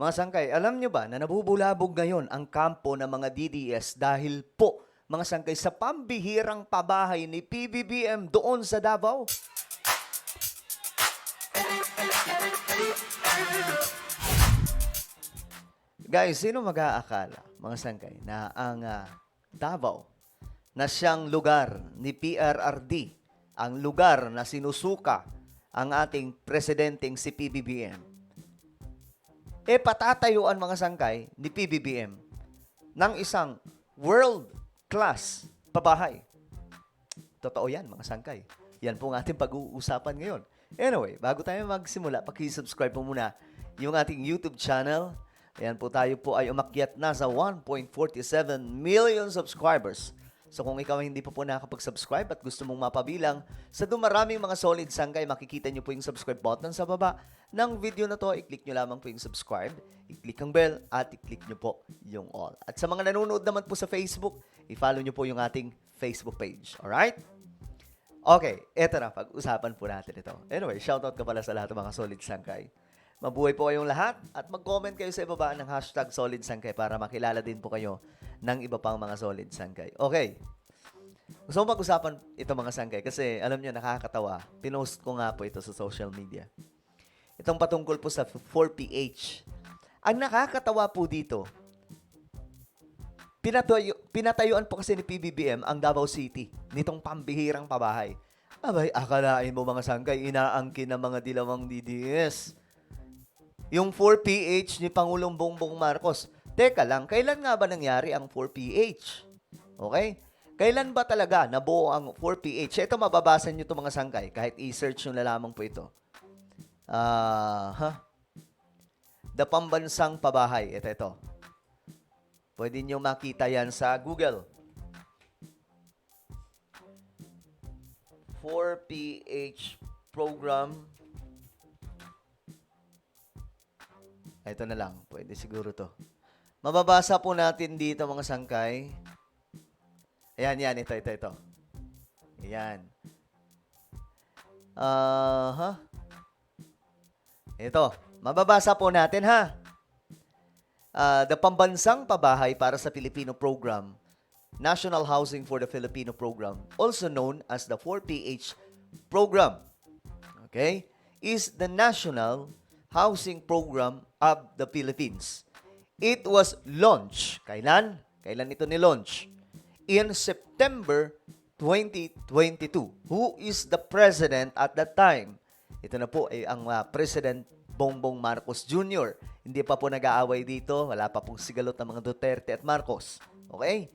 Mga sangkay, alam nyo ba na nabubulabog ngayon ang kampo ng mga DDS dahil po, mga sangkay, sa pambihirang pabahay ni PBBM doon sa Davao? Guys, sino mag-aakala, mga sangkay, na ang Davao, na siyang lugar ni PRRD, ang lugar na sinusuka ang ating presidenteng si PBBM, patatayuan, mga sangkay, ni PBBM ng isang world-class pabahay. Totoo yan, mga sangkay. Yan po ang ating pag-uusapan ngayon. Anyway, bago tayo magsimula, paki-subscribe po muna yung ating YouTube channel. Ayan po, tayo po ay umakyat na sa 1.47 million subscribers. So kung ikaw ay hindi pa po nakakapag-subscribe at gusto mong mapabilang sa dumaraming mga solid sangkay, makikita nyo po yung subscribe button sa baba ng video na to. I-click nyo lamang po yung subscribe, i-click ang bell, at i-click nyo po yung all. At sa mga nanonood naman po sa Facebook, i-follow nyo po yung ating Facebook page. Alright? Okay, eto na, pag-usapan po natin ito. Anyway, shoutout ka pala sa lahat ng mga solid sangkay. Mabuhay po kayong lahat at mag-comment kayo sa ibaba ng hashtag solid sangkay para makilala din po kayo ng iba pang mga solid sangkay. Okay. Gusto ko mag-usapan ito, mga sangkay, kasi alam nyo, nakakatawa. Pinost ko nga po ito sa social media. Itong patungkol po sa 4PH. Ang nakakatawa po dito, pinatayuan po kasi ni PBBM ang Davao City nitong pambihirang pabahay. Abay, akalain mo, mga sangkay, inaangkin ng mga dilawang DDS yung 4PH ni Pangulong Bongbong Marcos. Teka lang, kailan nga ba nangyari ang 4PH? Okay? Kailan ba talaga nabuo ang 4PH? Ito, mababasa nyo ito, mga sangkay, kahit i-search nyo na lamang po ito. The Pambansang Pabahay. Ito. Pwede nyo makita yan sa Google. 4PH program. Ito na lang. Pwede siguro to. Mababasa po natin dito, mga sangkay. Ayan. Ito. Ayan. Ito. Mababasa po natin, ha? The Pambansang Pabahay para sa Pilipino Program, National Housing for the Filipino Program, also known as the 4PH Program, okay, is the National Housing Program of the Philippines. It was launched, kailan? Kailan ito ni-launch? In September 2022. Who is the president at that time? Ito na po ay ang President Bongbong Marcos Jr. Hindi pa po nag-aaway dito. Wala pa pong sigalot ng mga Duterte at Marcos. Okay?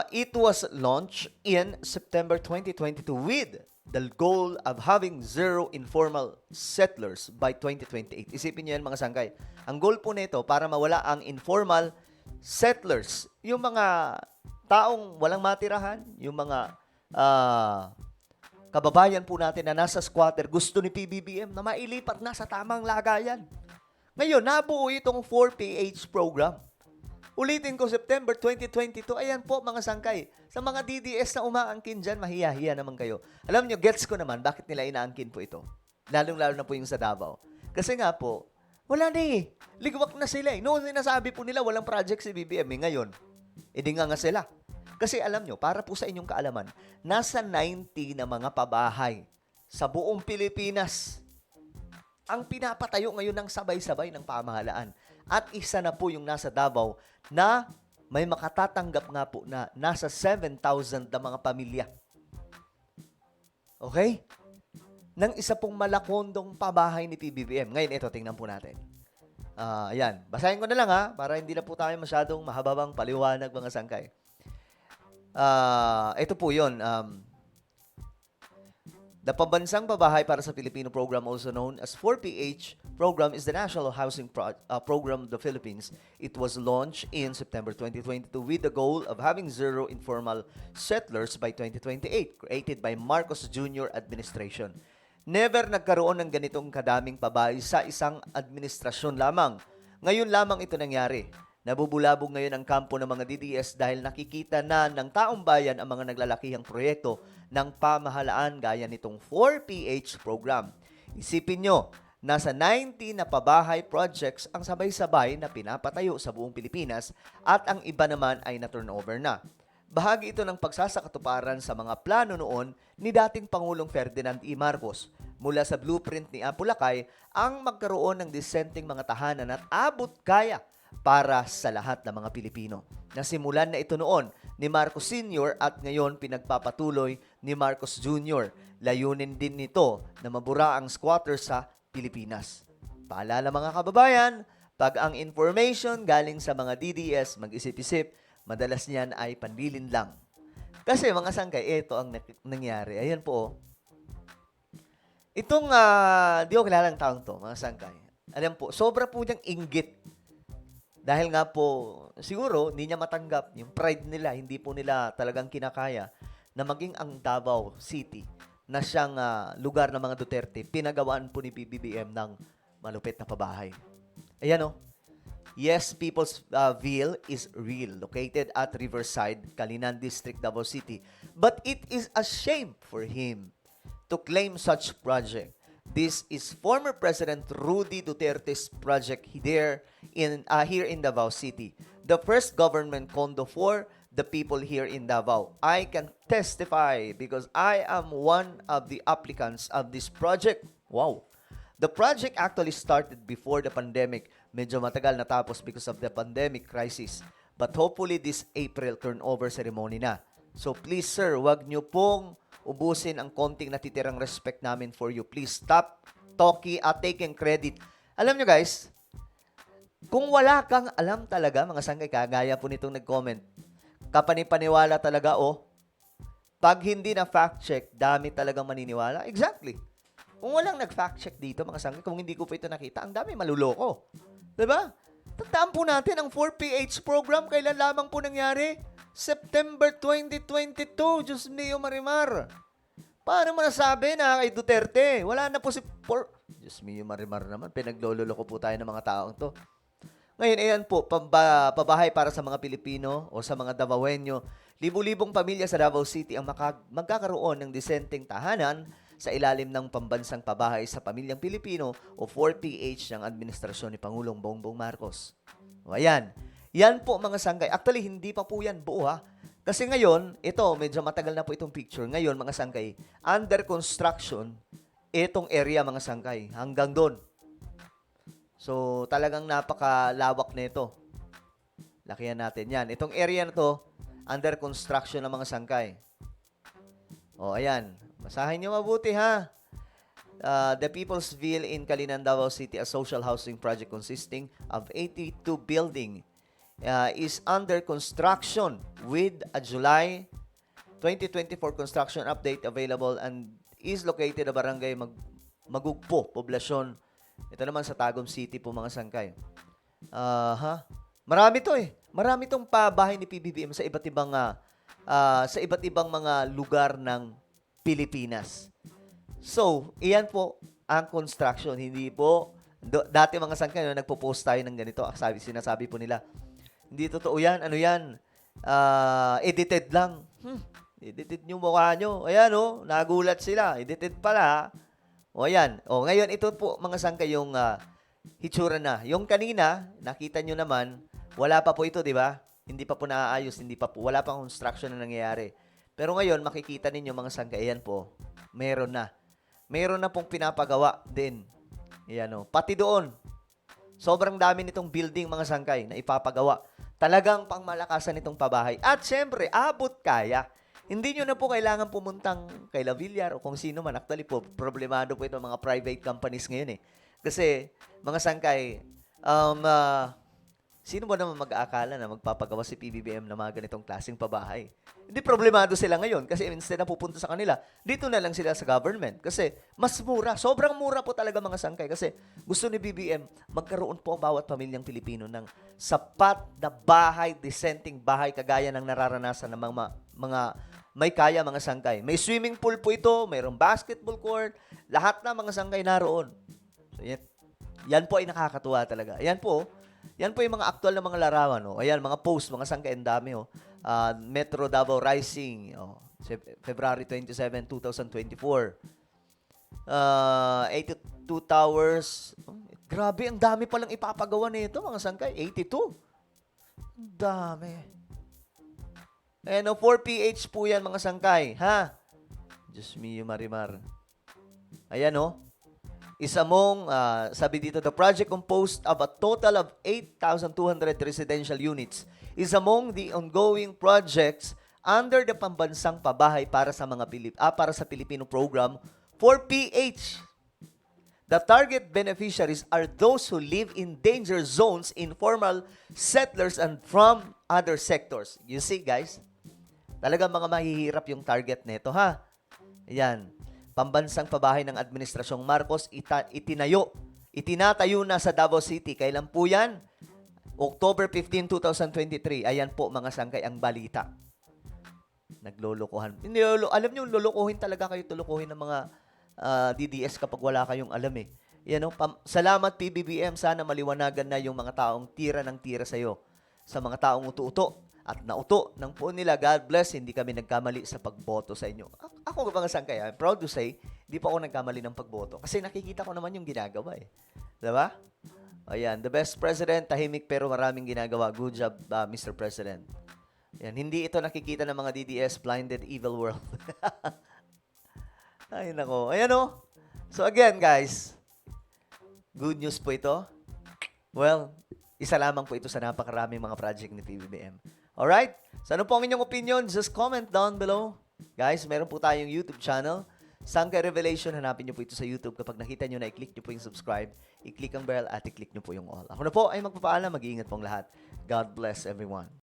It was launched in September 2022 with the goal of having zero informal settlers by 2028. Isipin niyo yan, mga sangkay. Ang goal po nito, para mawala ang informal settlers, yung mga taong walang matirahan, yung mga kababayan po natin na nasa squatter, gusto ni PBBM na mailipat na sa tamang lagayan. Ngayon, nabuo itong 4PH program. Ulitin ko, September 2022, ayan po, mga sangkay. Sa mga DDS na umaangkin dyan, mahiya-hiya naman kayo. Alam nyo, gets ko naman bakit nila inaangkin po ito. Lalong-lalo na po yung sa Davao. Kasi nga po, wala na eh. Ligwak na sila eh. Noon sinasabi po nila walang project si BBM eh. Ngayon, edi nga sila. Kasi alam nyo, para po sa inyong kaalaman, nasa 90 na mga pabahay sa buong Pilipinas ang pinapatayo ngayon ng sabay-sabay ng pamahalaan. At isa na po yung nasa Davao na may makatatanggap nga po na nasa 7,000 na mga pamilya. Okay? Nang isa pong malakondong pabahay ni PBBM. Ngayon, ito, tingnan po natin. Ayan. Basahin ko na lang, ha, para hindi na po tayo masyadong mahababang paliwanag, mga sangkay. Ito po yun. The Pambansang Pabahay para sa Pilipino Program, also known as 4PH Program, is the National Housing Program of the Philippines. It was launched in September 2022 with the goal of having zero informal settlers by 2028, created by Marcos Jr. administration. Never nagkaroon ng ganitong kadaming pabahay sa isang administrasyon lamang. Ngayon lamang ito nangyari. Nabubulabog ngayon ang kampo ng mga DDS dahil nakikita na ng taong bayan ang mga naglalakihang proyekto ng pamahalaan gaya nitong 4PH program. Isipin nyo, Nasa 90 na pabahay projects ang sabay-sabay na pinapatayo sa buong Pilipinas at ang iba naman ay na-turnover na. Bahagi ito ng pagsasakatuparan sa mga plano noon ni dating Pangulong Ferdinand E. Marcos. Mula sa blueprint ni Apulacay ang magkaroon ng dissenting mga tahanan at abot kaya para sa lahat ng mga Pilipino. Nasimulan na ito noon ni Marcos Sr. at ngayon pinagpapatuloy ni Marcos Jr. Layunin din nito na mabura ang squatters sa Pilipinas. Paalala mga kababayan, pag ang information galing sa mga DDS, mag-isip-isip, madalas niyan ay panbilin lang. Kasi mga sangkay, ito ang nangyari. Ayan po. Oh. Itong, di ko kilala ang taong to, mga sangkay. Alam po, sobra po niyang inggit. Dahil nga po, siguro, hindi niya matanggap yung pride nila, hindi po nila talagang kinakaya na maging ang Davao City na siyang lugar ng mga Duterte, pinagawaan po ni PBBM ng malupit na pabahay. Ayan o. Yes, People's Ville is real, located at Riverside, Calinan District, Davao City. But it is a shame for him to claim such project. This is former President Rudy Duterte's project here in Davao City. The first government condo for the people here in Davao. I can testify because I am one of the applicants of this project. Wow. The project actually started before the pandemic. Medyo matagal natapos because of the pandemic crisis. But hopefully this April turnover ceremony na. So please sir, wag nyo pong ubusin ang konting natitirang respect namin for you. Please stop taking credit. Alam nyo guys, kung wala kang alam talaga, mga sangkay, kagaya po nitong nag-comment, kapanipaniwala talaga, pag hindi na fact check, dami talagang maniniwala. Exactly. Kung walang nag-fact check dito, mga sangkay, kung hindi ko po ito nakita, ang dami maluloko. Diba? Tandaan po natin, ang 4PH program, kailan lamang po nangyari? September 2022, Diyos mio Marimar. Paano mo nasabi na kay Duterte? Wala na po si Diyos mio Marimar naman, pinagloloko po tayo ng mga taong to. Ngayon, ayan po, pabahay para sa mga Pilipino o sa mga Davaoenyo. Libu-libong pamilya sa Davao City ang magkakaroon ng disenteng tahanan sa ilalim ng pambansang pabahay sa pamilyang Pilipino o 4PH ng administrasyon ni Pangulong Bongbong Marcos. O ayan, yan po mga sangkay. Actually, hindi pa po yan buo ha. Kasi ngayon, ito, medyo matagal na po itong picture. Ngayon, mga sangkay, under construction, itong area mga sangkay, hanggang doon. So, talagang napakalawak na ito. Lakihan natin yan. Itong area na to, under construction ng mga sangkay. O, ayan. Basahin nyo mabuti, ha? The People's Ville in Calinan, Davao City, a social housing project consisting of 82 building is under construction with a July 2024 construction update available and is located sa Barangay Magugpo, Poblasyon. Ito naman sa Tagum City po mga sangkay. Marami to eh. Marami tong pabahay ni PBBM sa iba't ibang mga lugar ng Pilipinas. So, iyan po ang construction. Hindi po, dati mga sangkay, nagpo-post tayo ng ganito. Sinasabi po nila, hindi totoo yan. Ano yan? Edited lang. Edited yung mukha nyo. Ayan nagulat sila. Edited pala. O ayan. O ngayon, ito po mga sangkay yung hitsura na. Yung kanina, nakita nyo naman, wala pa po ito, di ba? Hindi pa po naaayos, wala pa construction na nangyayari. Pero ngayon, makikita ninyo mga sangkay, ayan po, meron na. Meron na pong pinapagawa din. Ayan pati doon. Sobrang dami nitong building mga sangkay na ipapagawa. Talagang pangmalakasan nitong pabahay. At syempre, abot kaya. Hindi nyo na po kailangan pumuntang kay La Villar o kung sino man. Actually po, problemado po ito mga private companies ngayon eh. Kasi, mga sangkay, sino ba naman mag-aakala na magpapagawa si PBBM na mga ganitong klaseng pabahay? Hindi problemado sila ngayon kasi instead na pupunta sa kanila, dito na lang sila sa government. Kasi mas mura. Sobrang mura po talaga mga sangkay. Kasi gusto ni BBM, magkaroon po ang bawat pamilyang Pilipino ng sapat na bahay, dissenting bahay, kagaya ng nararanasan ng mga may kaya mga sangkay. May swimming pool po ito, mayroong basketball court, lahat na mga sangkay naroon. So, yan po ay nakakatuwa talaga. Yan po yung mga aktual na mga larawan. Ayan, mga post, mga sangkay, ang dami. Metro Davao Rising, February 27, 2024. 2 towers. Oh, grabe, ang dami palang ipapagawa nito, mga sangkay. 82. Ang dami. Ayan, 4 PH po yan, mga sangkay. Ha? Diyos mio, Marimar. Ayan, Isa mong, sabi dito, the project composed of a total of 8,200 residential units is among the ongoing projects under the Pambansang Pabahay para sa para sa Pilipino program for PH. The target beneficiaries are those who live in danger zones, informal settlers, and from other sectors. You see, guys? Talagang mga mahihirap yung target nito, ha? Ayan. Pambansang Pabahay ng Administrasyong Marcos itinatayo na sa Davao City. Kailan po yan? October 15, 2023. Ayan po, mga sangkay, ang balita. Naglolokohan. Alam niyo, lolokohin talaga kayo, tulukuhin ng mga DDS kapag wala kayong alam eh. Yan, salamat PBBM, sana maliwanagan na yung mga taong tira ng tira sa'yo. Sa mga taong uto-uto at nauto ng po nila, God bless, hindi kami nagkamali sa pagboto sa inyo. Ako mga sangkay, I'm proud to say, hindi pa ako nagkamali ng pagboto. Kasi nakikita ko naman yung ginagawa eh. Diba? Ayan, the best president, tahimik pero maraming ginagawa. Good job, Mr. President. Ayan, hindi ito nakikita ng mga DDS, blinded evil world. Ay, nako. Ayan So again, guys, good news po ito. Well, isa lamang po ito sa napakaraming mga project ni PBBM. Alright? So ano po ang inyong opinion? Just comment down below. Guys, meron po tayong YouTube channel. Sangkay Revelation, hanapin nyo po ito sa YouTube. Kapag nakita nyo na, i-click nyo po yung subscribe, i-click ang bell, at i-click nyo po yung all. Ako na po ay magpapaalam. Mag-iingat pong lahat. God bless everyone.